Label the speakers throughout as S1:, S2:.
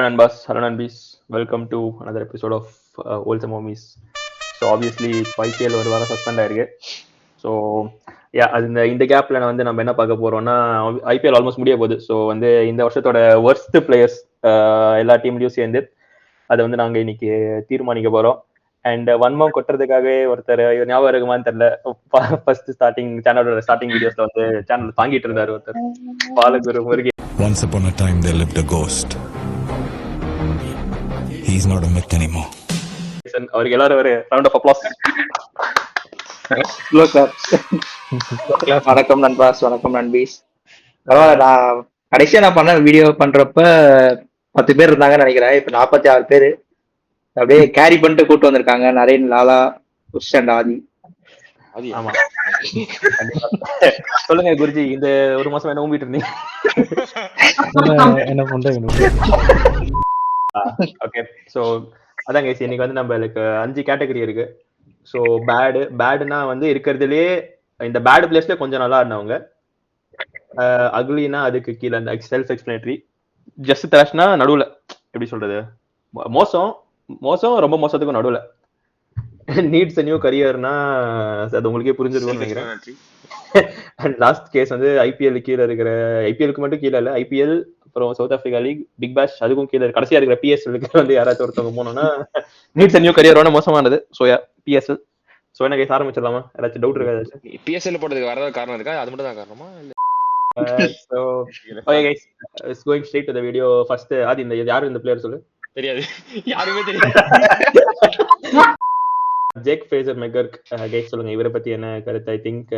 S1: Nambas, hello Nanbis. Welcome to another episode of Wholesome Homies. So obviously IPL ஒரு வாரம் suspend ஆயிருக்கு. So அது இந்த கேப்ல வந்து நம்ம என்ன பார்க்க போறோம்னா ஐபிஎல் ஆல்மோஸ்ட் முடிய போகுது. ஸோ வந்து இந்த வருஷத்தோட ஒர்ஸ்ட் பிளேயர்ஸ் எல்லா டீம்லயும் சேர்ந்து அதை வந்து நாங்க இன்னைக்கு தீர்மானிக்க போறோம். அண்ட் வன்மம் கொட்டுறதுக்காகவே ஒருத்தர் ஞாபகம் இருக்குமான்னு தெரியல, ஃபர்ஸ்ட் சேனலோட ஸ்டார்டிங் வீடியோஸ்ல வந்து சேனல் தாங்கிட்டு இருந்தாரு ஒருத்தர், Balaguru முருகி.
S2: Once upon a time there lived a ghost. He's not a myth anymore.
S1: அவருக்கு எல்லாரும் ஒரு ரவுண்ட் ஆஃப் அப்ளாஸ்.
S3: வணக்கம் நண்பாஸ், வணக்கம் நண்பீஸ். பரவாயில்ல, நான் கடைசியா நான் பண்ண வீடியோ பண்றப்ப 10 பேர் இருந்தாங்கன்னு நினைக்கிறேன். இப்ப 46 பேரு அப்படியே கேரி பண்ணிட்டு கூட்டு வந்திருக்காங்க. நரேன், லாலா, புஷ் அண்ட் ஆதி.
S1: ஆமா, சொல்லுங்க குருஜி, இந்த ஒரு மாசம் என்ன ஊம்பிட்டு இருந்தீங்க?
S4: என்ன பண்றீங்க?
S1: ஓகே, சோ அதான் கைஸ், இன்னைக்கு வந்து நம்மளுக்கு 5 கேட்டகரி இருக்கு. ஸோ பேடுனா வந்து இருக்கிறதுலே இந்த பேடு பிளேஸ்ல கொஞ்சம் நல்லா இருந்தவங்க, அக்லினா அதுக்கு கீழே அந்த செல்ஃப் எக்ஸ்பிளேட்டரி, ஜஸ்ட் த்ராஷ்னா நடுவுல, எப்படி சொல்றது, மோசம் ரொம்ப மோசத்துக்கும் நடுவுல, நீட்ஸ் நியூ கரியர்னா அது உங்களுக்கே புரிஞ்சிருக்கும்னு நினைக்கிறேன். அண்ட் லாஸ்ட் கேஸ் வந்து ஐபிஎல் கீழே இருக்கிற, ஐபிஎலுக்கு மட்டும் கீழே இல்லை, ஐபிஎல் அப்புறம் சவுத் ஆப்பிரிக்கா லீக், பிக் பேஷ் அதுக்கும் கீழே கடைசியா இருக்கிற பிஎஸ்எல்லுக்கு வந்து யாராச்சும் ஒருத்தவங்க போனோம்னா நீட்ஸ் நியூ கரியரோட மோசமானது. So PSL. ஸோ என்ன கேஸ் ஆரம்பிச்சிடலாமா? ஏதாச்சும் டவுட் இருக்கா? ஏதாச்சும்
S5: பிஎஸ்எல் போட்டதுக்கு வரத காரணம் இருக்கா? அது மட்டும் தான் காரணமா?
S1: So okay guys, it's going straight to the video. First Adhi, இந்த யாரு இந்த பிளேயர் சொல்லு.
S5: தெரியாது, யாருமே தெரியாது.
S1: ஜேக் ஃப்ரேசர் மெக்கர்க் கைஸ், சொல்லுங்க இவரை பத்தி என்ன கருத்து? ஐ திங்க்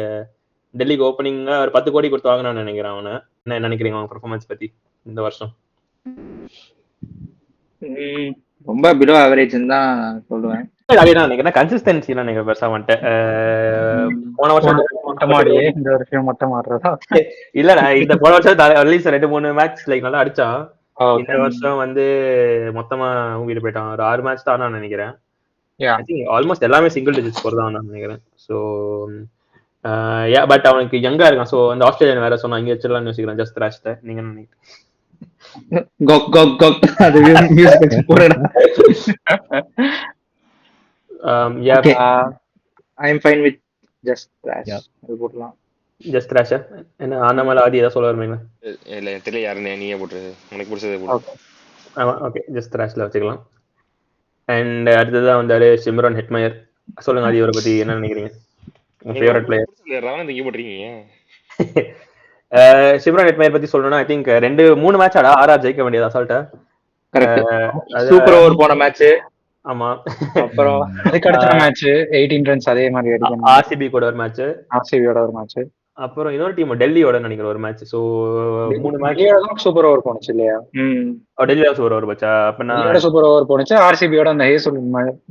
S1: டெல்லிக்கு ஓப்பனிங்கா ஒரு 10 கோடி கொடுத்து வாங்கினான்னு நினைக்கிறேன். அவனை என்ன நினைக்கிறீங்க அவங்க பெர்ஃபார்மன்ஸ் பத்தி இந்த வருஷம்?
S3: ரொம்ப பிலோ ஆவரேஜ் தான் சொல்லுவேன்.
S1: அதேதான் நினைக்கிறேன், கன்சிஸ்டன்சிலாம் நீங்க பெருசா வந்துட்டேன். போன வருஷம்
S4: இந்த வருஷம் மொத்தம் மாறுறதா
S1: இல்ல, இந்த போன வருஷம் அட்லீஸ்ட் 2-3 மேட்ச் லைக் நல்லா அடிச்சான். இந்த வருஷம் வந்து மொத்தமா ஊங்கிட்டு போயிட்டான். ஒரு 6 மேட்ச் தான் நான் நினைக்கிறேன். ஆல்மோஸ்ட் எல்லாமே சிங்கிள் டிஜிட் ஸ்கோர் தான் நான் நினைக்கிறேன். ஸோ பட் அவனுக்கு யங்கா இருக்கான். ஸோ அந்த ஆஸ்திரேலியன் வேற சொன்னா இங்க வச்சிடலாம்னு யோசிக்கிறேன். ஜஸ்ட் ராஷ்ட நீங்க என்ன நினைக்கிறீங்க? ஜஸ்ட் ராஷா என்ன ஆனமல ஆதி ஏதாவது சொல்ல வருவீங்களா?
S5: இல்ல தெரியல, யாருன்னு நீயே போட்டு உனக்கு பிடிச்சதை போட்டு.
S1: ஆமா, ஓகே, ஜஸ்ட் ராஷ்ல வச்சுக்கலாம். அண்ட் அடுத்ததான் வந்தாரு சிம்ரன் ஹெட்மயர். சொல்லுங்க ஆதி, இவரை பத்தி என்ன நினைக்கிறீங்க? உங்க ஃபேவரட் பிளேயர்
S5: ரவன் இங்க போட்டுறீங்க.
S1: சிம்ரன் ஹெட்மயர் பத்தி சொல்லணும்னா ஐ திங்க் 2-3 மேட்ச் ஆடா ஆர்ஆர் ஜெயிக்க வேண்டியது அசால்ட்டா.
S3: சூப்பர் ஓவர் போன மேட்ச்.
S1: ஆமா,
S3: அப்புறம்
S4: அதுக்கு அடுத்த மேட்ச் 18 ரன்ஸ் அதே மாதிரி அடிக்கணும்.
S1: ஆர்சிபி கூட ஒரு மேட்ச்,
S4: ஆர்சிபியோட ஒரு மேட்ச்,
S1: அப்புறம் இன்னொரு டீம் டெல்லியோட நினைக்கிறேன் ஒரு match. So 3 match
S4: super over போனுச்சு இல்லையா?
S1: டெல்லியோட சூப்பர் ஓவர் போச்சா? அப்ப
S4: சூப்பர் ஓவர் போனுச்சு. ஆர்சிபியோட அந்த ஹேசல்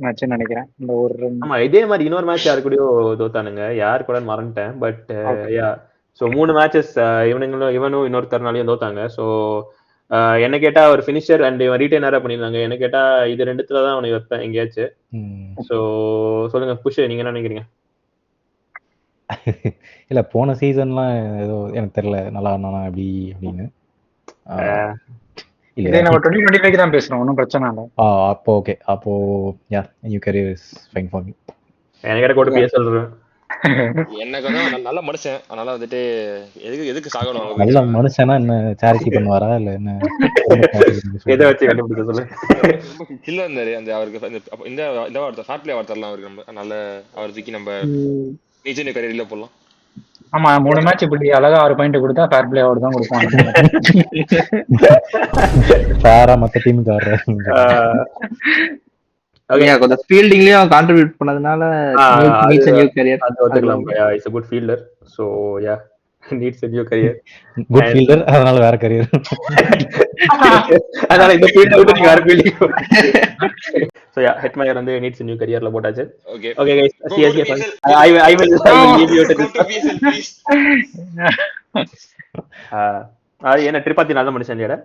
S4: மேட்ச் நினைக்கிறேன். இந்த ஒரு
S1: ஆமா, இதே மாதிரி இன்னொரு மேட்ச் யாரு கூடயோ தோத்தானுங்க, யாரு கூட மறந்துட்டேன். பட் ஸோ 3 மேட்சஸ் இவனும் இன்னொருத்தர்னாலையும் தோத்தாங்க. ஸோ என்ன கேட்டா ஒரு ஃபினிஷர் அண்ட் இவன் ரீட்டைனரா பண்ணிருந்தாங்க. என்ன கேட்டா இது 2த்துல தான் அவனை வைப்பேன் எங்கேயாச்சும். ஸோ சொல்லுங்க புஷ், நீங்க என்ன நினைக்கிறீங்க?
S6: இல்ல போன சீசன்லாம் ஏதோ எனக்கு தெரியல நல்லா இருந்தானா அப்படி அப்படின்னு.
S4: இல்ல நம்ம 2025 தான் பேசுறோம், ஒன்றும் பிரச்சனை இல்லை.
S6: அப்போ ஓகே, அப்போ yeah new career is fine for me.
S1: எனக்கு கூட பேச சொல்றேன்.
S5: எனக்கு வந்து நல்ல மனுஷன், அதனால வந்துட்டு எதுக்கு சாகணும்?
S6: நல்ல மனுஷனா என்ன சேரிட்டி பண்ணுவாரா இல்ல என்ன?
S1: எதை வச்சு கண்டுபிடிக்க சொல்லு.
S5: ரொம்ப சில்லா இருந்தாரு அந்த அவருக்கு இந்த வார்த்தை ஃபேர் பிளே வார்த்தைலாம் அவருக்கு நம்ம நல்ல அவர் தூக்கி நம்ம நீச்சல் கரியர்ல போடலாம்.
S4: ஆமா, 3 மேட்ச் இப்படி அழகா 6 பாயிண்ட் கொடுத்தா ஃபேர் பிளே அவார்டு தான் கொடுப்பாங்க.
S6: ஃபேரா மத்த டீமுக்கு ஆடுறாங்க.
S3: கொஞ்சம் ஃபீல்டிங்லயும் கான்ட்ரிபியூட் பண்ணதுனால நீட்ஸ் நியூ கரியர்.
S1: அது ஒத்துக்கலாம். Is a good fielder. So yeah, needs a new career.
S6: Good fielder, அதனால வேற கரியர்.
S1: அதனால இந்த ஃபீல்ட விட்டு நீங்க வேற ஃபீல்டிங். So yeah, Hetmeyer வந்து needs a new careerல போட்டாச்சு.
S5: Okay
S1: guys, CSK fans, I will give you to this. அது என்ன ட்ரிபாத்தி நல்ல மனுஷன் இல்லையா?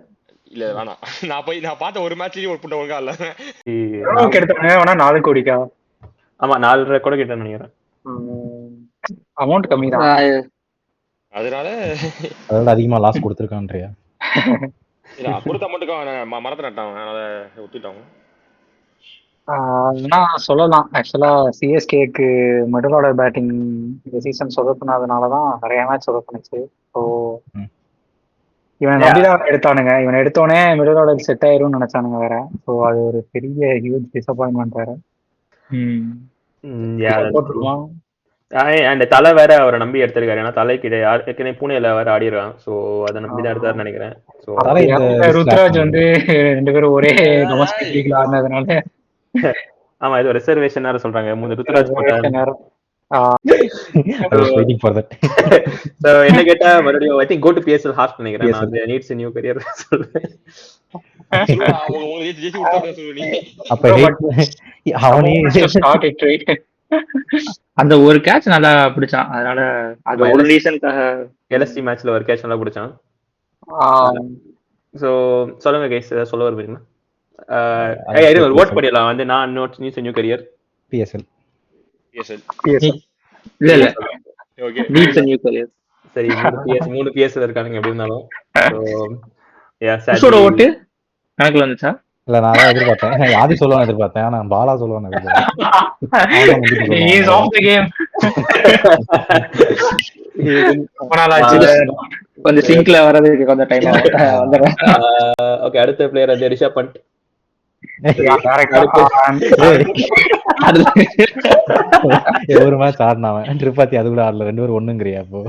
S5: இல்ல வேணாம், நான் பார்த்த ஒரு மேட்ச்லயே ஒரு புட்ட ஒழுங்கா இல்ல.
S4: எடுத்தாங்க வேணா 4 கோடிக்கா?
S1: ஆமா, 4.5 கூட கிட்ட நினைக்கிறேன்.
S4: அமௌண்ட் கம்மி தான்,
S5: அதனால
S6: அதோட அதிகமா லாஸ் கொடுத்துருக்கான்றியா?
S5: இல்ல கொடுத்த மட்டுக்கும் அவன் மரத்தை நட்டான், அதை ஒத்துட்டாங்க.
S4: சொல்லலாம் ஆக்சுவலா சிஎஸ்கேக்கு மிடில் ஆர்டர் பேட்டிங் இந்த சீசன் சொதப்புனதுனாலதான் நிறைய மேட்ச் சொதப்புனுச்சு. ஸோ இவனை நம்பிதான் எடுத்தானுங்க. இவனை எடுத்தோடனே மிடில் ஆர்டர் செட் ஆயிரும்னு நினைச்சானுங்க வேற. ஸோ அது ஒரு பெரிய ஹியூஜ் டிசப்பாயின்மெண்ட் வேற. போட்டுருவான்.
S1: அந்த தலை வேற அவரை நம்பி எடுத்திருக்காரு. ஏன்னா தலைக்கு ஏற்கனவே பூனேல வேற ஆடிடுறான். ஸோ அதை நம்பி தான் எடுத்தாருன்னு நினைக்கிறேன். ஸோ
S4: ருத்ராஜ் வந்து 2 பேரும் ஒரே டொமஸ்டிக் லீக்ல ஆடினதுனால
S1: ஆமா, இது ரிசர்வேஷன் நேரம் சொல்றாங்க. ருத்ராஜ் போட்டாரு. So என்ன கேட்டா மறுபடியும் I think go to PSL host நினைக்கிறேன். நான் வந்து நீட்ஸ் நியூ கரியர் சொல்றேன்.
S3: அந்த ஒரு கேட்ச் நல்லா பிடிச்சான். அதனால அது ஒரு ரீசன்காக
S1: LST மேட்ச்ல ஒரு கேட்ச் நல்லா பிடிச்சான். சோ சொல்லுங்க கைஸ், சொல்ல வருவீங்களா? ஓட் பண்ணிடலாம். வந்து நான் நீட்ஸ் நியூ கரியர்
S6: PSL.
S3: இல்ல இல்ல
S5: ஓகே,
S3: நீட்ஸ் நியூ கரியர்.
S1: சரி, 3 PSL இருக்கானுங்க எப்படி இருந்தாலும்.
S3: சோ ஓட்டு கணக்குல வந்துச்சா?
S6: இல்ல நான் தான் எதிர்பார்த்தேன். ஆதி சொல்லுவான்னு எதிர்பார்த்தேன். ஆனா பாலா சொல்லுவான்னு
S3: கொஞ்சம் சிங்க்ல வரதுக்கு கொஞ்சம் டைம் வந்துடுறேன்.
S1: ஓகே, அடுத்த பிளேயர் வந்து ரிஷப் பண்ட்.
S6: ஒரு மேட்ச் ஆடினவன் திரிபாத்தி, அது கூட ஆடல. 2 பேரும் ஒண்ணுங்கிறியா? அப்போ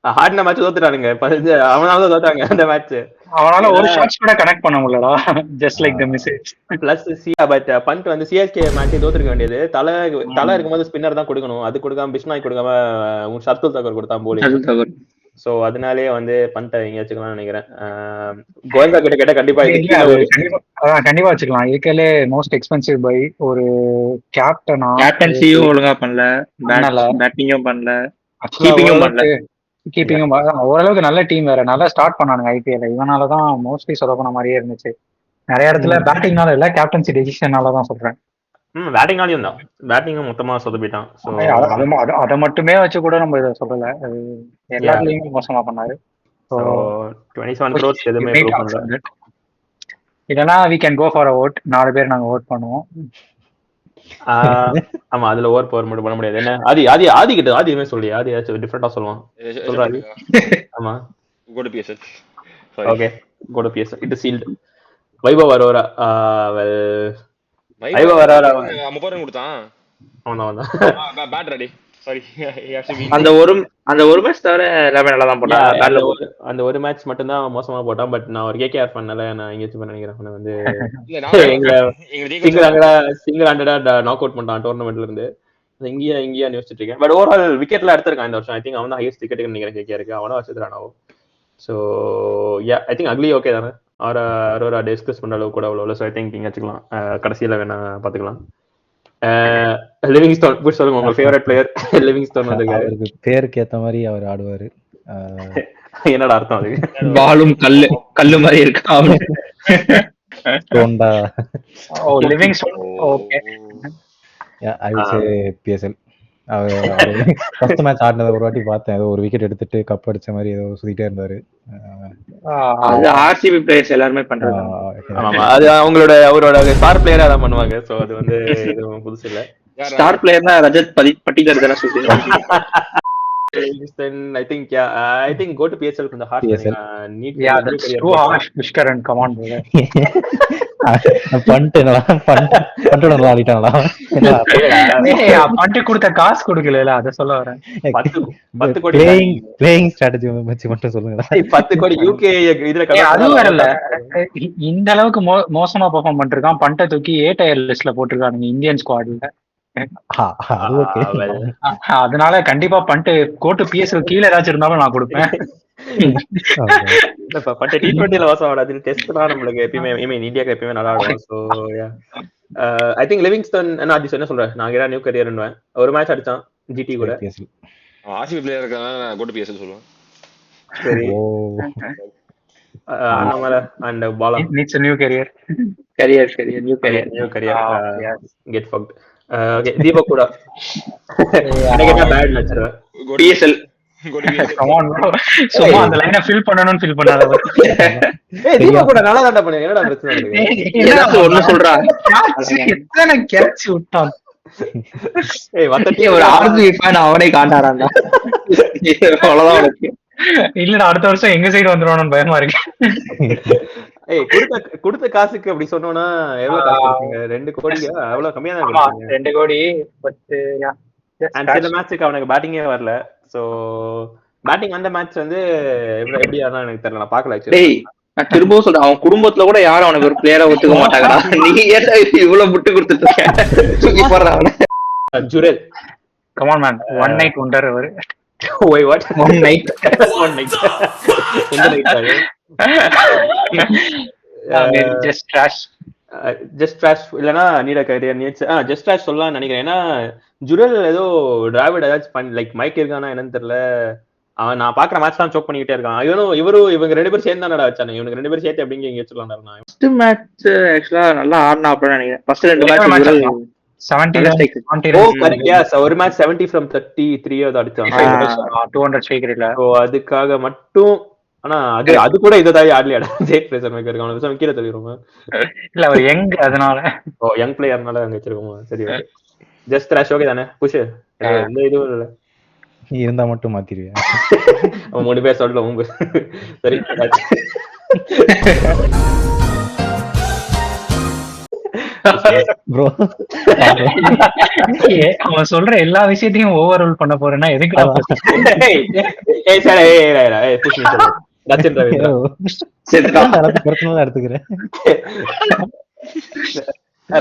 S1: ஆடின மேட்ச் தோத்துட்டானுங்க. 15 அவனால தோத்தாங்க அந்த மேட்ச்.
S4: அவனால ஒரு ஷாட்ஸ் கூட கனெக்ட் பண்ண முடியலடா. Just like the message.
S1: Plus but Pant வந்து CSK மேட்ச் தோத்துருக்க வேண்டியது. தலை இருக்கும்போது ஸ்பின்னர் தான் கொடுக்கணும். அது கொடுக்காம பிஷ்னாய் கொடுக்காம ஷர்துல் தகர் கொடுத்தான் போலிங். சோ அதனாலே வந்து பண்ட எங்க வச்சுக்கலாம் நினைக்கிறேன். கோயங்கா கிட்ட கேட்டா கண்டிப்பா
S4: கண்டிப்பா வச்சுக்கலாம். இருக்கலே மோஸ்ட் எக்ஸ்பென்சிவ் பை. ஒரு
S3: கேப்டன்சியும் ஒழுங்கா பண்ணல, பேட்டிங்கும் பண்ணல, கீப்பிங்கும் பண்ணல.
S4: கீப்பிங்கும் ஓரளவுக்கு நல்ல டீம் வேற. நல்லா ஸ்டார்ட் பண்ணானுங்க IPL. இவனாலதான் மோஸ்ட்லி சொதப்பின மாதிரியே இருந்துச்சு. நிறைய இடத்துல பேட்டிங்னால இல்ல, கேப்டன்சி டெசிஷனாலதான் சொல்றேன்.
S1: பேட்டிங்னாலையும் தான். பேட்டிங்கும் மொத்தமா சொதப்பிட்டான்.
S4: அதை மட்டுமே வச்சு கூட நம்ம இதை சொல்லல. எல்லாத்துலயுமே மோசமா பண்ணாரு.
S1: 27 crores எதுவுமே ப்ரூவ் பண்ணல.
S4: இதெல்லாம் we can go for a vote. 4 பேர் நாங்க vote பண்ணுவோம்.
S1: ஆமா, அதுல ஓவர் பவர் மட்டும் பண்ண முடியாது. என்ன ஆதி கிட்ட ஆதியுமே சொல்லி ஆதி டிஃபரெண்டா சொல்லுவான். சொல்றாரு. ஆமா,
S5: go to PSL.
S1: Okay, go to PSL. it is sealed. Vaibhav Arora. Vaibhav Arora
S5: 30 run கொடுத்தான்.
S1: அவன்தான்
S5: பேட் ரெடி. சாரி,
S3: அந்த ஒரு மேட்ச் தவிர எல்லாமே நல்லா தான் போட்டான்.
S1: அந்த ஒரு மேட்ச் மட்டும் தான் மோசமா போட்டான். பட் நான் ஒரு KKR பண்ணல, நான் எங்கேயாச்சும் நினைக்கிறேன் வந்து சிங்கிள் ஹேண்டடா நாக் அவுட் பண்ணிட்டான் டோர்னமெண்ட்ல இருந்து. இங்கேயா யோசிச்சுட்டு இருக்கேன். பட் ஓவரால் விக்கெட்ல எடுத்திருக்கான் இந்த வருஷம். ஐ திங்க் அவன் தான் ஹையஸ்ட் விக்கெட் நினைக்கிறேன் KKRக்கு. அவனா வச்சிருக்கான். So I think ugly okay தானே. அரோரா டிஸ்கஸ் பண்ற அளவுக்கு கூட அவ்வளோ. ஸோ ஐ திங்க் இங்க வச்சுக்கலாம். கடைசியில வேணா பாத்துக்கலாம். லிவிங்ஸ்டோன் புஷ் சொல்லுங்க, உங்க ஃபேவரட் பிளேயர். லிவிங்ஸ்டோன் வந்து
S6: அவருக்கு பேருக்கு ஏத்த மாதிரி அவர் ஆடுவாரு.
S1: என்னடா அர்த்தம் அதுக்கு?
S3: பாலும் கல்லு மாதிரி இருக்கா?
S6: ஸ்டோன்டா.
S4: Oh, Livingstone. Okay,
S6: I will say PSL. அவர் ஃபர்ஸ்ட் மேட்ச் ஆடினத ஒரு வாட்டி பார்த்தேன். ஏதோ ஒரு விக்கெட் எடுத்துட்டு கப் அடிச்ச மாதிரி ஏதோ சுத்திட்டே இருந்தாரு.
S3: அது RCB பிளேயர்ஸ் எல்லாரும் பண்றாங்க.
S1: ஆமா, அது அவரோட ஸ்டார் பிளேயரா தான் பண்ணுவாங்க. சோ அது வந்து இது புதுசு இல்ல.
S3: ஸ்டார் பிளேயர்னா ரஜத் பட்டிதார் தான சொல்றீங்க.
S1: I think go to PSL from the heart.
S4: Yeah, that's too harsh. Pushkaran, come on brother.
S6: பண்டோட ஆடிட்டானடா.
S4: பண்ட் கொடுத்த காசு கொடுக்கல, அத சொல்ல வரேன்.
S1: 10 கோடி
S6: பிளேயிங் ஸ்ட்ராட்டஜி வச்சு மட்டும் சொல்லுங்கடா.
S1: 10 கோடி UK இதுல
S4: அது வேற இல்ல. இந்த அளவுக்கு மோசமா பெர்ஃபார்ம் பண்ணிருக்கான். பண்ட தூக்கி A tier லிஸ்ட்ல போட்டுருக்கானுங்க இந்தியன் ஸ்குவாட்ல. அதனால கண்டிப்பா பண்ணிட்டு கோட்டு PSL கீழே ஏதாச்சும் இருந்தாலும் நான் கொடுப்பேன்.
S1: T20 வாசம் ஆடாது. டெஸ்ட்லாம் நம்மளுக்கு எப்பயுமே இந்தியாக்கு எப்பயுமே நல்லா ஆடும். ஸோ ஐ திங்க் லிவிங்ஸ்டன் என்ன சொல்றேன். நான் நியூ கரியர் ஒரு மேட்ச் அடிச்சான் GT கூட.
S5: RCB பிளேயர் இருக்காங்க, நான் go to PSL சொல்லுவேன்.
S1: சரி, Annamalai and Bala
S4: needs new career.
S3: New career
S1: get fucked. Okay, Deepak கூட எனக்கு என்ன bad நச்சுறேன்.
S3: PSL
S4: Come on bro. சும்மா அந்த லைனை ஃபில் பண்ணணும்னு ஃபில் பண்ணாத bro.
S1: தீபா கூட நல்லா தாண்டா பண்ணு, என்னடா பிரச்சனை இருக்கு?
S3: ஏதாச்சும் ஒண்ணு சொல்றா.
S4: எத்தனை catch விட்டான்.
S1: மத்த
S3: ஒரு ஆர்ஜி ஃபேன் அவனே காண்டாரான்டா. அவ்வளவுதான் உனக்கு.
S4: இல்லடா அடுத்த வருஷம் எங்க சைடு வந்துருவானு பயமா இருக்கு.
S1: கொடுத்த காசுக்கு அப்படி சொன்னோம்னா எவ்வளவு காசு கொடுத்தீங்க? 2 கோடியா? அவ்வளவு கம்மியா தான் கொடுத்தீங்க.
S4: 2 கோடி. பட்
S1: சில மேட்சுக்கு அவனுக்கு பேட்டிங்கே வரல. சோ பேட்டிங் அந்த மேட்ச் வந்து எப்படி ஆனா எனக்கு தெரியல, நான் பார்க்கல ஆக்சுவலி.
S3: டேய் நான் திரும்பவும் சொல்றேன், அவன் குடும்பத்துல கூட யாரும் அவனுக்கு ஒரு பிளேயரா ஒத்துக்க மாட்டாங்கடா. நீ ஏன்டா இவ்வளவு முட்டு கொடுத்துட்டு இருக்க? தூக்கி போடுறா அவனை.
S1: Jurel
S4: come on man, one night wonder அவரு.
S1: Wait, what?
S3: One night.
S1: One night. எந்த night அது?
S4: just trash.
S1: ஜஸ்ட் ட்ராஷ் இல்லனா need a career needs just trash சொல்லலாம்னு நினைக்கிறேன். ஏன்னா ஜுரல் ஏதோ டிராவிட் ஏதாச்சும் பண்ணி லைக் மைக் இருக்கானா என்னன்னு தெரியல. அவன் நான் பாக்குற மேட்ச் தான் சோக் பண்ணிக்கிட்டே இருக்கான். இவங்க 2 பேரும் சேர்ந்து தானடா வச்சானே. இவனுக்கு 2 பேரும் சேர்த்து அப்படிங்க எங்க வச்சுக்கலாம்.
S3: ஃபர்ஸ்ட் மேட்ச் ஆக்சுவலா நல்லா ஆடுனா அப்படின்னு நினைக்கிறேன். ஃபர்ஸ்ட் 2 மேட்ச்
S4: 70
S1: ஓ கரெக்ட். எஸ், ஒரு மேட்ச் 70 from 33 அது அடிச்சான்.
S4: 200 ஸ்ட்ரைக் ரேட்ல.
S1: சோ அதுக்காக மட்டும். ஆனா அது கூட இததாய் ஆடலையாடா. ஜேக் ஃப்ரேசர் மேக்கர் இருக்கான். அவன விஷயம் கீழ தள்ளிரோம்.
S4: இல்ல அவர் யங் அதனால.
S1: ஓ யங் பிளேயர்னால அங்க வச்சிருக்கோம். சரி ஓகே. ஜஸ்ட் ட்ராஷ் ஓகே தானே? புஷ் எந்த இதுவும் இல்ல.
S6: இருந்தா மட்டும் மாத்திடுவேன்.
S1: அவன் 3 பேர் சொல்லல உங்க. சரி
S6: ப்ரோ
S4: அவன் சொல்ற எல்லா விஷயத்தையும் ஓவர் ரூல் பண்ண போறேன்னா எதுக்கு?
S1: ஏய் சரி ஏய் புஷ் மீ சொல்லு. ரச்சன் ரவீந்திரா
S6: பர்சனலா எடுத்துக்கிறேன்.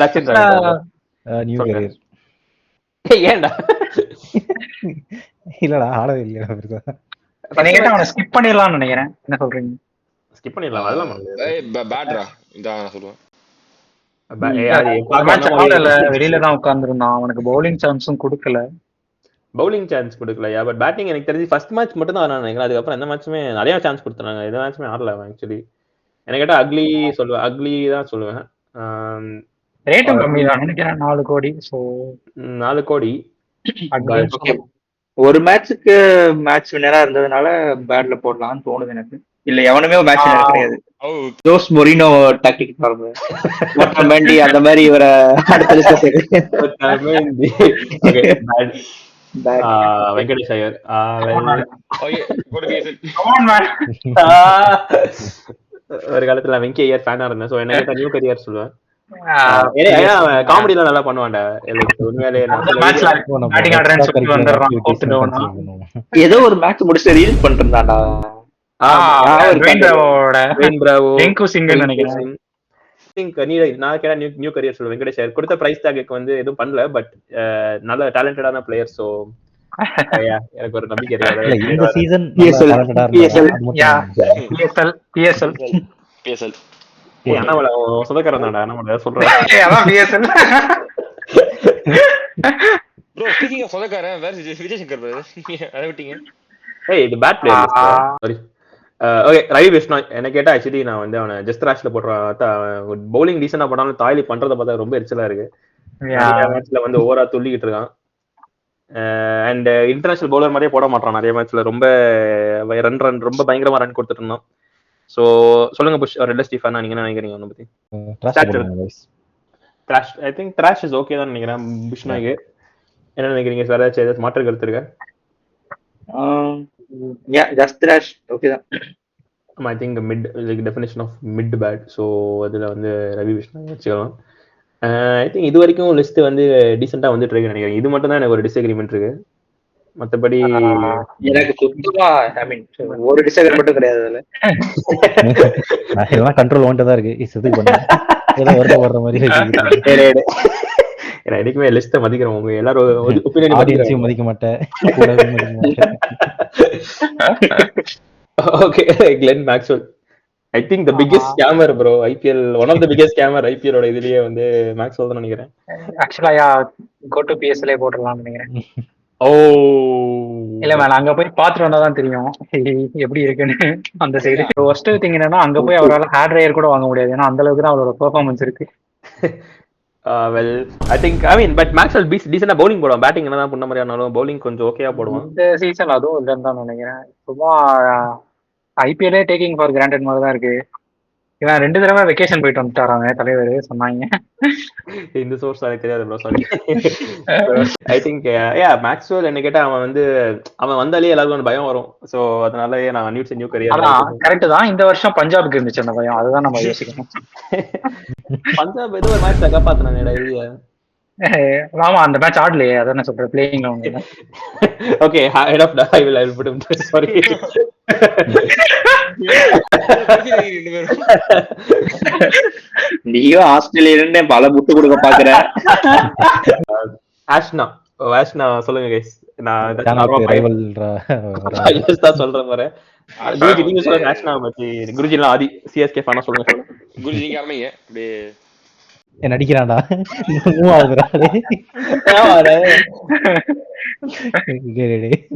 S1: Rachin Ravindra
S6: new career.
S1: ஏன்டா?
S6: இல்லடா ஆடவே இல்லையா?
S4: எனக்கு அவனை ஸ்கிப் பண்ணிடலாம்னு நினைக்கிறேன். என்ன சொல்றீங்க?
S1: ஸ்கிப் பண்ணிடலாம். அதெல்லாம் பண்ணல.
S5: பேட்ரா இதான் நான் சொல்லுவேன்.
S4: வெளியில தான் உட்கார்ந்துருந்தான். அவனுக்கு பவுலிங் சான்ஸும் கொடுக்கல.
S1: பவுலிங் சான்ஸ் கொடுக்கலையா? பட் பேட்டிங் எனக்கு தெரிஞ்சு ஃபர்ஸ்ட் மேட்ச் மட்டும் தான் நான் நினைக்கிறேன். அதுக்கப்புறம் எந்த மேட்சுமே நிறைய சான்ஸ் கொடுத்தாங்க. எந்த மேட்சுமே ஆடல ஆக்சுவலி. எனக்கு கேட்டா அக்லி சொல்லுவேன். அக்லி தான் சொல்லுவேன்.
S4: ரேட்டும் கம்மி தான் நினைக்கிறேன். 4 கோடி. சோ
S1: 4 கோடி.
S3: ஒரு மேட்சுக்கு மேட்ச் வின்னரா இருந்ததுனால பேட்ல போடலாம்னு தோணுது எனக்கு. இல்ல எவனுமே மேட்ச் வின்னர் கிடையாது. ஜோஸ் மொரினோ டாக்டிக் பாருங்க. மெண்டி அந்த மாதிரி இவரை அடுத்த லிஸ்ட்ல சேர்க்கிறேன்.
S1: வெங்கடேஷ் ஐயர் ஒரு காலத்துல வெங்கி ஐயர் ஃபேனா இருந்தேன். சோ என்ன கேட்டா நியூ கரியர் சொல்லுவேன். காமெடிலாம் நல்லா பண்ணுவான்டா.
S3: ஏதோ ஒரு மேட்ச் முடிச்சு ரீல்ஸ் பண்ணிட்டு இருந்தான்டா.
S1: நியூ கரியர் சொல்லுவேன். வெங்கடேஷ் ஐயர் கொடுத்த பிரைஸ் டாக்கு வந்து எதுவும் பண்ணல. பட் நல்ல டேலண்டடான பிளேயர். சோ எனக்கு ஒரு நம்பிக்கை இருக்கு.
S6: இந்த சீசன்
S5: பிஎஸ்எல்
S1: சொந்தக்காரன் தான்டா. என்ன சொல்றேன்?
S5: ப்ரோ ஸ்பீக்கிங் ஆஃப் சொந்தக்காரன் வேற விஜய் சங்கர் பிரதர் அதை விட்டீங்க.
S1: இது bad player. Sorry okay. Ravi Vishnu என்ன கேட்டா ஆக்சுவலி நான் வந்து அவனை ஜஸ்ட் ராஷ்ல போடுறான். பவுலிங் டீசெண்டா போட்டாலும் தாய்லி பண்றதை பார்த்தா ரொம்ப எரிச்சலா இருக்கு. மேட்ச்ல வந்து ஓவரா துள்ளிக்கிட்டு இருக்கான். அண்ட் இன்டர்நேஷனல் பவுலர் மாதிரியே போட மாட்டான். நிறைய மேட்ச்ல ரொம்ப ரன் ரொம்ப பயங்கரமா ரன் கொடுத்துட்டு இருந்தான். சோ சொல்லுங்க புஷ் ரெட் ஸ்டீஃபன், நீங்க என்ன நினைக்கிறீங்க அவனை பத்தி? Trash I think trash is okay தான் நினைக்கிறேன். புஷ் நாய்க்கு என்ன நினைக்கிறீங்க? வேற ஏதாச்சும் மாற்று கருத்து இருக்கா?
S3: ஜஸ்ட் ட்ராஷ் ஓகே தான்.
S1: I think mid like definition of mid bad. So அதில் வந்து ரவி விஷ்ணு வச்சுக்கலாம். ஐ திங்க் இது வரைக்கும் லிஸ்ட் வந்து டீசெண்டாக வந்துட்டு இருக்கு நினைக்கிறேன். இது மட்டும் தான் எனக்கு ஒரு டிஸ்அக்ரிமெண்ட் இருக்கு. மற்றபடி
S3: எனக்கு சுத்தமா ஐ மீன் ஒரு டிஸ்அக்ரிமெண்ட்டும் கிடையாது. அதுல
S6: இதெல்லாம் கண்ட்ரோல் வந்துட்டு தான் இருக்கு. இதுக்கு பண்ண ஏதோ வருது வர்ற மாதிரி
S1: எனக்குமே லிஸ்ட்டை மதிக்கிறோம். உங்க எல்லாரும் ஒப்பீனியன்
S6: மதிக்க மாட்டேன்.
S1: Okay Glenn Maxwell I think the biggest scammer bro IPL. One of the biggest scammer IPL ஓட இதுலயே வந்து மேக்ஸ்வெல் தான் நினைக்கிறேன்.
S4: ஆக்சுவலா கோ டு பிஎஸ்எல்ஏ போட்டுறலாம்னு நினைக்கிறேன்.
S1: ஓ
S4: இல்ல மேல அங்க போய் பாத்துட்டு வந்தா தான் தெரியும் எப்படி இருக்குன்னு. அந்த சைடு ஃபர்ஸ்ட் திங் என்னன்னா அங்க போய் அவரால் ஹேர் ட்ரையர் கூட வாங்க முடியாது. ஏன்னா அந்த அளவுக்கு தான் அவரோட பெர்ஃபார்மன்ஸ் இருக்கு.
S1: Well I think I mean but Maxwell டீசெண்டா பவுலிங் போடுவான். பேட்டிங் என்னதான் பண்ண மாதிரி ஆனாலும் பவுலிங் கொஞ்சம் ஓகேவா போடுவான்.
S4: இந்த சீசன் அதுவும் இல்லைன்னு தான் நினைக்கிறேன். சும்மா ஐபிஎல்லே டேக்கிங் ஃபார் கிராண்டட் மாதிரி தான் இருக்கு. இவன் 2 தடவை வெக்கேஷன் போயிட்டு வந்துட்டாராங்க தலைவர் சொன்னாங்க.
S1: இந்த சோர்ஸ் எனக்கு தெரியாது bro, sorry. I think Maxwell என்ன கேட்டா அவன் வந்தாலே எல்லாருக்கும் ஒரு பயம் வரும். சோ அதனாலயே நான் நியூ கரியர்.
S4: அதான் கரெக்ட் தான். இந்த வருஷம் பஞ்சாபுக்கு இருந்துச்சு அந்த பயம், அதுதான் நம்ம யோசிக்கணும்.
S1: பஞ்சாப் ஏதோ ஒரு மேட்ச் காப்பாத்தினாங்க.
S4: ஆமா, அந்த மேட்ச் ஆடலையே, அதான் நான் சொல்றேன், பிளேயிங்ல வந்து.
S1: Okay, head off I will put him, sorry.
S3: நீயும் ஆஸ்திரேலியா பல முட்டு கொடுக்க பாக்குற.
S1: ஆஷ்னா சொல்லுங்க கைஸ். நான் சொல்றேன் பாரு. குருஜி நீங்க சொல்லுங்க ஆஷ்னா பத்தி. குருஜி எல்லாம் ஆதி சிஎஸ்கே ஃபேனா சொல்லுங்க.
S5: குருஜி நீங்க ஆரம்பிங்க. அப்படியே
S6: நடிக்கிறான்டா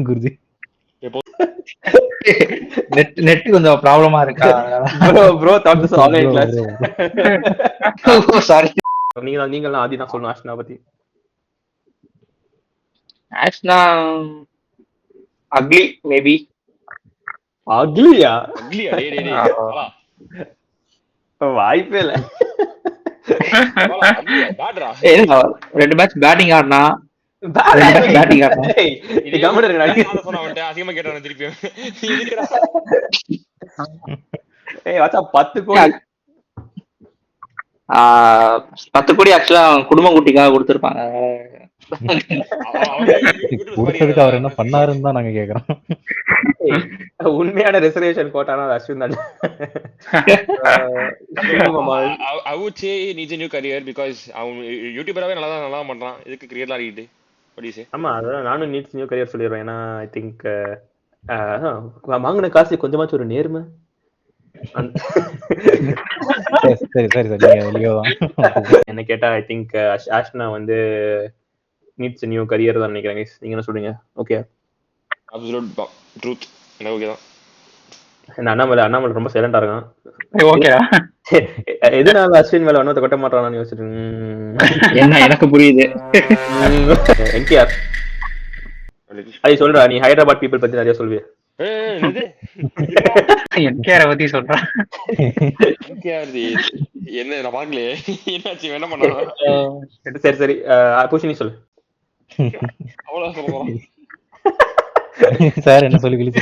S6: குருஜி.
S3: நெட் கொஞ்சம் ப்ராப்ளமா இருக்கா
S1: bro? That this online class.
S3: Sorry.
S1: நீங்க ஆதி தான் சொல்லணும் ஆஷ்னா பத்தி.
S3: Ashna ugly maybe.
S1: அக்லியா?
S5: அக்லியா? டேய் டேய் டேய்.
S1: வாய்ப்பே இல்ல.
S5: பேட்ரா.
S3: 2 மேட்ச் பேட்டிங் ஆடுனா. பேட்டிங் ஆடுனா.
S5: இது கமெண்ட் இருக்கு. நான் சொன்னா வந்து அதிகமா கேட்டானே திருப்பி.
S1: ஏய் வாச்சா 10 கோடி.
S3: 10 கோடி ஆக்சுவலா குடும்ப குட்டிக்காக கொடுத்திருப்பாங்க.
S6: கொடுத்ததுக்கு அவர் என்ன பண்ணாருன்னு தான் நாங்க கேக்குறோம்.
S1: உண்மையான ரிசர்வேஷன் கோட்டானா அஸ்வின் தான்.
S5: I would say he needs a new career because அவன் யூடியூபராவே நல்லா பண்றான். இதுக்கு கிரியேட் ஆடிட்டு படிச்சு.
S1: ஆமா, அதான் நானும் நீட்ஸ் நியூ கரியர் சொல்லிடுறேன். ஏன்னா ஐ திங்க் வாங்கின காசு கொஞ்சமாச்சும் ஒரு நேர்மை.
S6: சரி சரி சரி.
S1: என்ன கேட்டா I think ஆஷ்னா needs new career தான் நினைக்கிறேன். நீங்க என்ன சொல்றீங்க? Okay,
S5: absolute truth. எனக்கு ஓகே தான்.
S1: அண்ணாமலை ரொம்ப சைலண்டா இருக்கான்.
S4: ஓகே,
S1: எதனால அஸ்வின் மேல ஒன்னத்தை கொட்ட மாட்டான்னு யோசிச்சுட்டு
S3: என்ன எனக்கு புரியுது.
S1: என்கேஆர் அது சொல்றா, நீ ஹைதராபாத் பீப்புள் பத்தி நிறைய சொல்விய.
S4: என்கேஆர் பத்தி சொல்றேன்.
S5: என்ன நான் பாக்கலையே, என்னாச்சு என்ன பண்ணா?
S1: சரி சரி, பூஷினி சொல்லு.
S5: அவ்வளவு
S6: சார் என்ன சொல்லி கிழிச்சு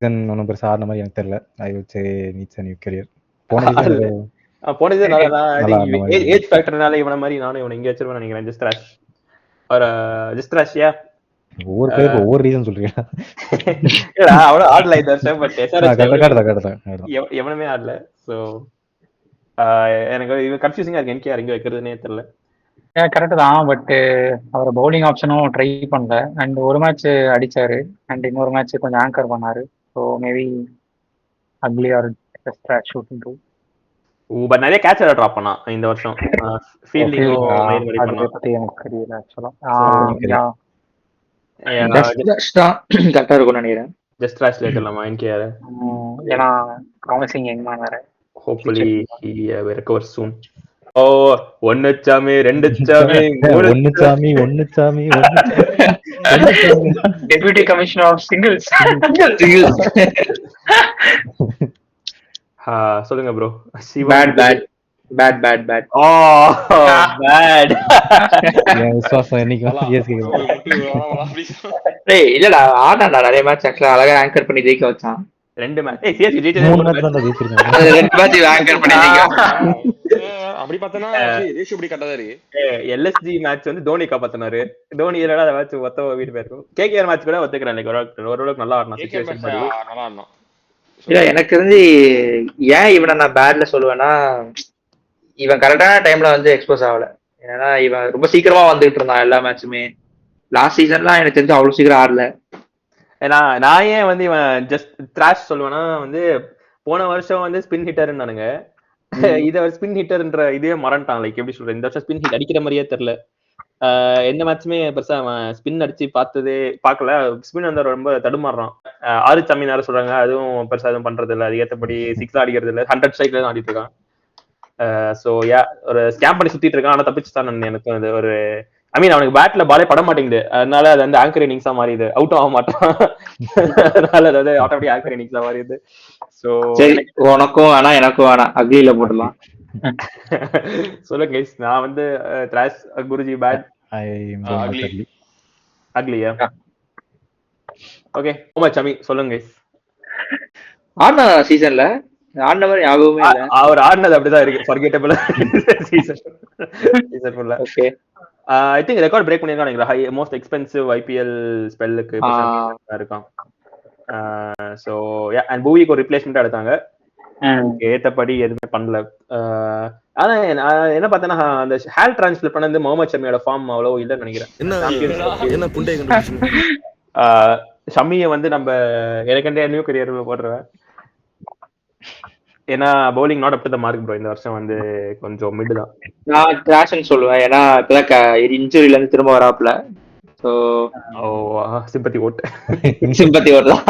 S6: ஒன்னும் பெருசா ஆடின மாதிரி எனக்கு தெரியல. I would say needs a new career.
S1: போனதே நல்லா ஏஜ் ஃபேக்டர்னால இவன மாதிரி நானும் இவனை இங்க வச்சிருவேன் நினைக்கிறேன். ஜஸ்ட் ராஷ் யா
S6: ஒவ்வொரு பேருக்கு ஒவ்வொரு ரீசன் சொல்றீங்க.
S1: அவ்வளவு ஆடல இந்த வருஷம். பட் எவனுமே ஆடல. ஸோ எனக்கு இது கன்ஃபியூசிங்கா இருக்கு. என்கேஆர் இங்க வைக்கிறதுனே தெரியல.
S4: கரெக்ட் தான், பட் அவர் பவுலிங் ஆப்ஷனும் ட்ரை பண்ணல. அண்ட் ஒரு மேட்ச் அடிச்சாரு, அண்ட் இன்னொரு மேட்ச் கொஞ்சம் ஆங்கர் பண்ணாரு. So maybe ugly are shooting too.
S1: But நிறைய கேட்ச் ட்ராப் பண்ணா இந்த வருஷம். ஃபீல்டிங்கும்
S4: அதை பத்தி எனக்கு தெரியல ஆக்சுவலா.
S3: கரெக்டா இருக்கும் நினைக்கிறேன்.
S1: ஜஸ்ட் ராஷ்ல இருக்கலாமா என்கேஆர்?
S4: ஏன்னா ப்ராமிசிங் யங் மேன் வேற.
S1: ஹோப்ஃபுல்லி ஹி ரெக்கவர் சூன். ஓ, 1 சாமி 2 சாமி
S6: 1 சாமி 1 சாமி
S4: டெபியூட்டி கமிஷனர் ஆஃப் சிங்கிள்ஸ்.
S1: சொல்லுங்க ப்ரோ.
S3: பேட்.
S1: ஓ பேட்.
S6: விசுவாசம் என்னைக்கும்
S3: டேய் இல்லடா, ஆடாடா நிறைய மேட்ச் ஆக்சுவலா அழகா ஆங்கர் பண்ணி ஜெயிக்க வச்சான்.
S1: 2 மேட்ச் சிஎஸ்கே ஜெயிச்சது.
S6: 3 மேட்ச் தான் ஜெயிச்சிருக்காங்க.
S3: 2 மேட்ச் ஆங்கர் பண்ணி ஜெயிக்க.
S5: அப்படி பார்த்தனா ரேஷியோ இப்படி கட்டதா இருக்கு.
S1: எல்எஸ்ஜி மேட்ச் தோனி காப்பாத்தினாரு. தோனி இல்லடா அந்த மேட்ச் ஒத்த வீட்டு போயிருக்கும். கேகேஆர் மேட்ச் கூட ஒத்துக்கிறேன். ஓரளவுக்கு நல்லா ஆடினா. சிச்சுவேஷன்
S5: நல்லா ஆடினா.
S3: இல்ல எனக்கு தெரிஞ்சு ஏன் இவனை நான் பேட்ல சொல்லுவேன்னா, இவன் கரெக்டான டைம்ல எக்ஸ்போஸ் ஆகல. ஏன்னா இவன் ரொம்ப சீக்கிரமா வந்துட்டு இருந்தான் எல்லா மேட்சுமே. லாஸ்ட் சீசன்லாம் எனக்கு தெரிஞ்சு அவ்வளவு சீக்கிரம் ஆடல.
S1: ஏன்னா நான் ஏன் இவன் ஜஸ்ட் த்ராஷ் சொல்லுவேன்னா, போன வருஷம் ஸ்பின் ஹிட்டர்னானுங்க. இத ஸ்பின் ஹிட்டர்ன்ற இதுவே மறந்துட்டான். லைக் எப்படி சொல்றேன், இந்த வருஷம் ஸ்பின் ஹிட் அடிக்கிற மாதிரியே தெரியல. எந்த மேட்சுமே பெருசா அவன் ஸ்பின் அடிச்சு பார்க்கல. ஸ்பின் ரொம்ப தடுமாறுறான். 6 சாமி நேரம் சொல்றாங்க, அதுவும் பெருசா எதுவும் பண்றது இல்லை. அது ஏற்றபடி 6 அடிக்கிறது இல்லை. 100 ஸ்ட்ரைக்ல தான் ஆடிட்டு இருக்கான். ஸோ யா ஒரு ஸ்கேம் பண்ணி சுத்திட்டு இருக்கான், ஆனா தப்பிச்சு தான் எனக்கு தோணுது. ஒரு ஐ மீன் அவனுக்கு பேட்ல பாலே பட மாட்டேங்குது, அதனால அது வந்து ஆங்கர் இன்னிங்ஸா மாறிடுது, அவுட்டும் ஆக மாட்டான். அதனால அது வந்து ஆட்டோமேட்டிக் ஆங்கர் இன்னிங்ஸா மாறிடுது. ஸோ
S3: சரி, உனக்கும் வேணாம் எனக்கும் வேணாம், அக்லியில போடலாம்.
S1: சொல்லுங்க கைஸ். நான் வந்து த்ராஷ் குருஜி பேட்
S5: ugly.
S1: அக்லியா. ஓகே சமி சொல்லுங்க கைஸ்.
S3: ஆனா சீசன்ல ஆடின மாதிரி ஞாபகமே இல்ல.
S1: அவர் ஆடினது அப்படிதான் இருக்கு, ஃபர்கெட்டபிள் சீசன் ஃபுல்லா.
S3: Okay,
S1: I think record break பண்ணிருக்கான் நினைக்கிறேன். ஹை மோஸ்ட் எக்ஸ்பென்சிவ் ஐபிஎல் ஸ்பெல்லுக்கு இருக்கான். ஸோ அண்ட் பூவிக்கு ஒரு ரிப்ளேஸ்மெண்ட் எடுத்தாங்க, ஏத்தபடி எதுவுமே பண்ணல. ஆனா என்ன பார்த்தேன்னா அந்த ஹேல் டிரான்ஸ்ஃபர் பண்ணது முகமது ஷமியோட ஃபார்ம் அவ்வளவு இல்லைன்னு நினைக்கிறேன். ஷமியை வந்து நம்ம எனக்கண்டே நியூ கரியர் போடுறேன், ஏன்னா bowling not up to the mark bro. இந்த வருஷம் வந்து கொஞ்சம் மிட் தான்.
S3: நான் டிராஷ்னு சொல்லுவேன், ஏன்னா இப்பதான் இன்ஜுரியில இருந்து திரும்ப வராப்ல. So
S1: sympathy vote
S3: sympathy vote தான்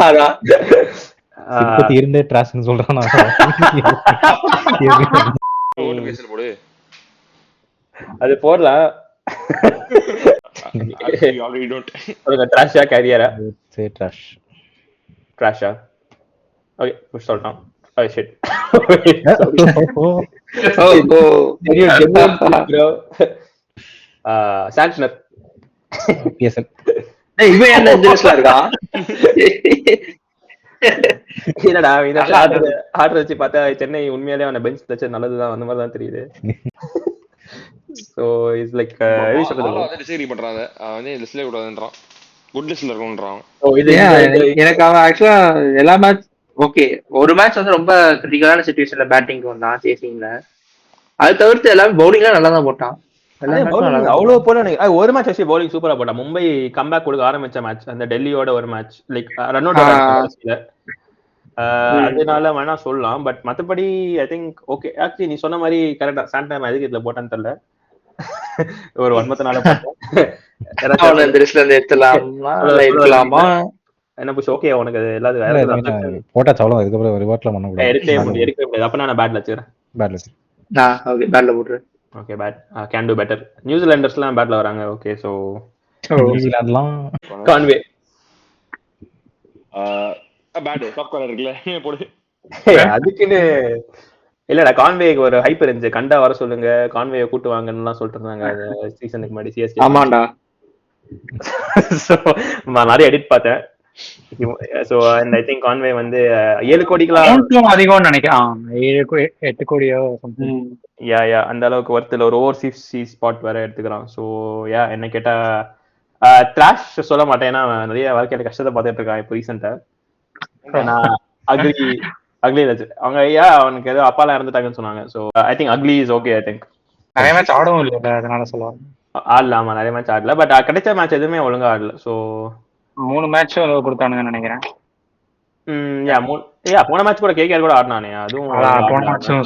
S6: இருந்தே டிராஷ்னு சொல்றான்.
S5: போடு
S1: அது போடலாம். ட்ராஷா கேரியரா
S6: சரி ட்ராஷ்
S1: ட்ராஷா. ஓகே புஷ் சொல்றான். Oh shit. சாண்ட்னர்
S6: பிஎஸ்எல்
S3: இவன் என்ன இந்த லிஸ்ட்ல இருக்கான்?
S1: இல்லடா ஆர்டர் வச்சு பார்த்தா சென்னை உண்மையாலே அவனை பெஞ்ச் வச்சு நல்லதுதான், அந்த மாதிரி தான் தெரியுது. சோ இட்ஸ் லைக்
S5: டிஸ்அக்ரி பண்றாங்க, அவன் வந்து லிஸ்ட்லயே கூடாதுன்றான், குட் லிஸ்ட்ல இருக்கும்ன்றான்.
S3: எனக்கு அவன் ஆக்சுவலா எல்லா மேட்ச் ஓகே, ஒரு மேட்ச் வந்து ரொம்ப கிரிட்டிக்கலான சிச்சுவேஷன்ல பேட்டிங் வந்தான் சேசிங்ல. அது தவிர்த்து எல்லாமே பவுலிங்ல நல்லா தான் போட்டான்.
S1: அவ்வளவு போல ஒரு மேட்ச் வச்சு பவுலிங் சூப்பரா போட்டான். மும்பை கம்பேக் கொடுக்க ஆரம்பிச்ச மேட்ச் அந்த டெல்லியோட ஒரு மேட்ச் லைக் ரன் அவுட் அதனால வேணா சொல்லலாம். பட் மத்தபடி ஐ திங்க் ஓகே. ஆக்சுவலி நீ சொன்ன மாதிரி கரெக்டா சாண்டா எதுக்கு இதுல போட்டான்னு தெரியல, ஒரு 94 என்ன புஷ் ஓகே உனக்கு அது எல்லாத்துக்கும்
S6: போட்டா சாவலாம். அதுக்கப்புறம் ரிவர்ட்ல பண்ண கூடாது,
S1: எடுக்கவே முடியாது. அப்ப நான் பேட்ல வச்சுக்கிறேன்.
S3: ஓகே பேட்ல போடுறேன்.
S1: Okay bad can do better. நியூசிலாண்டர்ஸ்லாம் பேட்ல வராங்க. ஓகே சோ
S6: நியூசிலாந்துலாம்
S1: கான்வே
S5: பேட் டாப் கார்னர் இருக்குல போடு.
S1: அதுக்குன்னு இல்லடா, கான்வேக்கு ஒரு ஹைப் இருந்துச்சு, கண்டா வர சொல்லுங்க கான்வேயை கூட்டு வாங்கன்னு சொல்லிட்டு இருந்தாங்க சீசனுக்கு முன்னாடி சிஎஸ்கே.
S3: ஆமாண்டா,
S1: நிறைய எடிட் பார்த்தேன். So and I think Conway வந்து 7 கோடிக்குலாம்
S4: அதிகம்னு நினைக்கிறேன், 7-8 கோடியோ சம்திங்.
S1: யா அந்த அளவுக்கு ஒர்த்தில் ஒரு ஓவர்சீஸ் ஸ்பாட் வேற எடுத்துக்கிறான். ஸோ யா என்ன கேட்டா த்ராஷ் சொல்ல மாட்டேன், ஏன்னா நிறைய வாழ்க்கையில கஷ்டத்தை பார்த்துட்டு இருக்கான் இப்போ ரீசெண்டா. நான் அக்லி அவங்க அவனுக்கு ஏதோ அப்பாலாம் இறந்துட்டாங்கன்னு சொன்னாங்க. So I think ugly is okay. I think
S4: நிறைய மேட்ச் ஆடவும் இல்லை, அதனால சொல்லுவாங்க
S1: ஆடல. ஆமா நிறைய மேட்ச் ஆடல, பட் கிடைச்ச மேட்ச் எதுவுமே ஒழுங்கா ஆடல. ஸோ
S4: 3 மேட்ச் கொடுத்தானுங்கன்னு நினைக்கிறேன்.
S1: போன மேட்ச் கூட கேகேஆர் கூட ஆடினானே, அதுவும்
S4: போன மேட்சும்.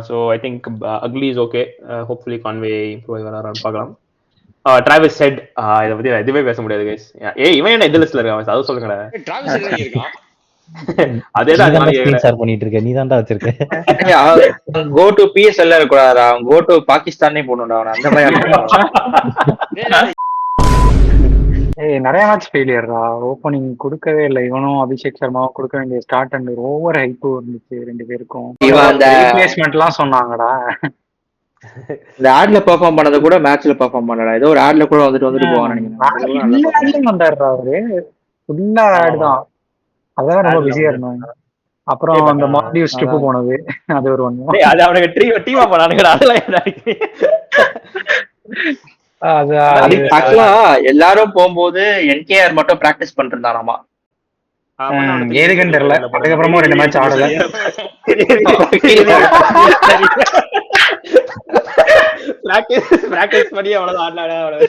S1: So I think ugly is okay. Hopefully Conway improve வரான்னு பார்க்கலாம். டிராவிஸ் ஹெட் இதை பத்தி எதுவுமே பேச முடியாது கைஸ். இவன் என்ன இந்த லிஸ்ட்ல இருக்கான் அது சொல்லுங்கடா. அதேதான்
S6: பண்ணிட்டு இருக்க, நீ தான்டா வச்சிருக்க.
S3: கோ டு பிஎஸ்எல் இருக்கக்கூடாதா, கோ டு பாகிஸ்தானே போகணும்டா அவன், அந்த மாதிரி.
S4: நிறைய மேட்ச் ஃபெயிலியர்டா, ஓப்பனிங் கொடுக்கவே இல்லை. இவனும் அபிஷேக் சர்மாவும் கொடுக்க வேண்டிய ஸ்டார்ட் அண்ட் ஓவர் ஹைப் இருந்துச்சு 2 பேருக்கும். ரிப்ளேஸ்மெண்ட் எல்லாம் சொன்னாங்கடா.
S3: இந்த ஆட்ல பெர்ஃபார்ம் பண்ணத கூட மேட்ச்ல பெர்ஃபார்ம் பண்ணல, ஏதோ ஒரு ஆட்ல கூட வந்துட்டு போவான்னு நினைக்கிறேன்.
S4: வந்தாருடா அவரு, ஃபுல்லா ஆட் தான், அதான் ரொம்ப பிஸியா இருந்தாங்க. அப்புறம் அந்த மால்டீவ்ஸ் ட்ரிப் போனது, அது ஒரு ஒண்ணு.
S1: அது அவனுக்கு டீமா போனானுங்கடா.
S3: ஆக்சுவலா எல்லாரும் போகும்போது என்கேஆர் மட்டும் பிராக்டிஸ் பண்ணிட்டு இருந்தானாமா.
S4: ஏதுக்குன்னு தெரியல. அதுக்கப்புறமும் 2 மேட்ச் ஆடல.
S1: பிராக்டிஸ் பண்ணி அவ்வளவு ஆடலாடா அவ்வளவு.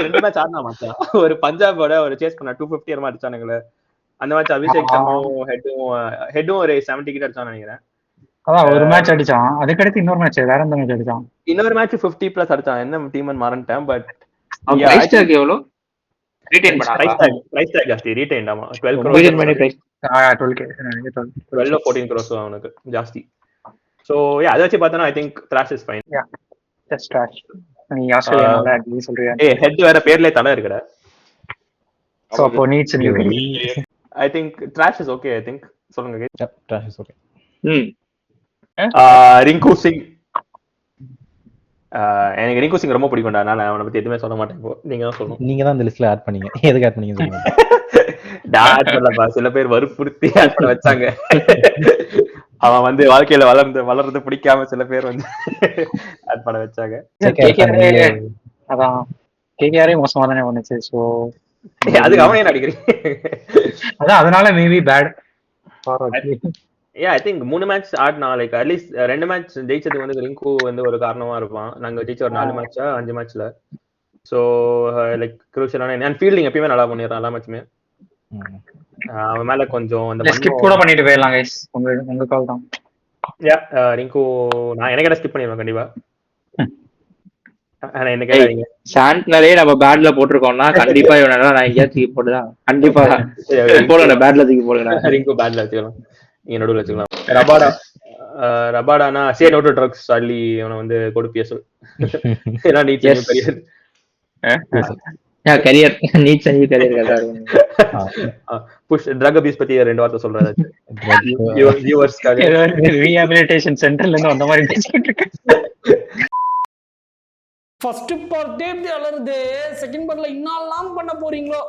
S1: ரெண்டு மேட்ச் ஆடினா மாட்டா. ஒரு பஞ்சாபோட ஒரு சேஸ் பண்ண 250 மாதிரி அடிச்சானுங்களே, அந்த மேட்ச் அபிஷேக் ஹெட்டும் ஒரு 70 கிட்ட அடிச்சான்னு நினைக்கிறேன்.
S4: அதான் ஒரு மேட்ச் அடிச்சான், அதுக்கடுத்து இன்னொரு மேட்ச் வேற எந்த மேட்ச் அடிச்சான்,
S1: இன்னொரு மேட்ச் 50+ அடிச்சான். என்ன டீம் மறந்துட்டேன். பட்
S3: எவ்வளவு ரீடைன் பண்ணாங்களா?
S1: பிரைஸ் டேக் ஜாஸ்தி ரீடைன். ஆமா 12
S3: ரீடைன் பண்ணி
S1: crores
S3: பிரைஸ்
S4: 12K
S1: 12 14 crores அவனுக்கு ஜாஸ்தி. சோ அதை வச்சு பார்த்தா ஐ think Thrash is fine.
S4: Just trash. நீ ஆஸ்திரேலியானால அப்படி சொல்றியா?
S1: ஹெட் வேற பேர்ல தலை இருக்குடா.
S4: சோ அப்போ needs new curry.
S1: I think Thrash is okay. I think சொல்லுங்க guys.
S6: Yep, Trash is okay.
S1: Rinku Singh. எனக்கு ரிங்கு சிங் ரொம்ப பிடிக்கும்டா. நான் அவனை பத்தி எதுவுமே சொல்ல மாட்டேன். இப்போ நீங்க தான் சொல்லணும்.
S6: நீங்க தான் இந்த லிஸ்ட்ல ஆட் பண்ணீங்க. எதுக்கு ஆட் பண்ணீங்க சொல்லுங்க.
S1: டாட் சொல்லப்பா, சில பேர் வற்புறுத்தி ஆட் பண்ண வச்சாங்க. அவன் வந்து வாழ்க்கையில வளர்றது பிடிக்காம சில பேர் வந்து ஆட் பண்ண வச்சாங்க.
S4: அதான் கேகேஆரே மோசமா தானே வந்துச்சு. சோ
S1: அதுக்கு அவனே நடிக்கிறீங்க.
S4: அதான் அதனால maybe bad.
S1: I think 3 match ஆடினா லைக் அட்லீஸ்ட் 2 மேட்ச் ஜெயிச்சது வந்து ரிங்கு வந்து ஒரு காரணமா இருப்பான். நாங்க ஜெயிச்ச ஒரு 4 மேட்சா 5 மேட்ச்ல. சோ லைக் க்ரூஷியலான அண்ட் ஃபீல்டிங் எப்பயுமே நல்லா பண்ணிடுறான் எல்லா மேட்சுமே. அவன் மேல கொஞ்சம் அந்த
S4: ஸ்கிப் கூட பண்ணிட்டு போயிடலாம் கைஸ். உங்க கால் தான்.
S1: ரிங்கு நான் எனக்கு ஸ்கிப் பண்ணிடுவேன் கண்டிப்பா. ஆனா என்ன கேக்குறீங்க
S3: சாண்ட்னரே நம்ம பேட்ல போட்டுருக்கோம்னா கண்டிப்பா இவனால நான் எங்கேயா தூக்கி போட்டுதான் கண்டிப்பா போடுங்க. பேட்ல தூக்கி போடுங்க.
S1: ரிங்கு பேட்ல வச்சுக்கலாம். நீங்க நடுவில் வச்சுக்கலாம். ரபாடானா சே நோ டு ட்ரக்ஸ் சொல்லி அவனை வந்து கொடுப்பிய சொல். ஏன்னா நீ career
S3: career needs and career கரெக்டா
S1: புஷ் ட்ரக் அபியூஸ் பத்தி 2 வார்த்தை சொல்றாரு. வியூவர்ஸ்க்காக
S4: ரீஹாபிலிட்டேஷன் சென்டர்ல இருந்து அந்த மாதிரி பேசிட்டு இருக்கேன்.
S7: ஃபர்ஸ்ட் பார்ட்டே இப்படி அலருது, செகண்ட் பார்ட்ல இன்னெல்லாம் பண்ண போறீங்களோ?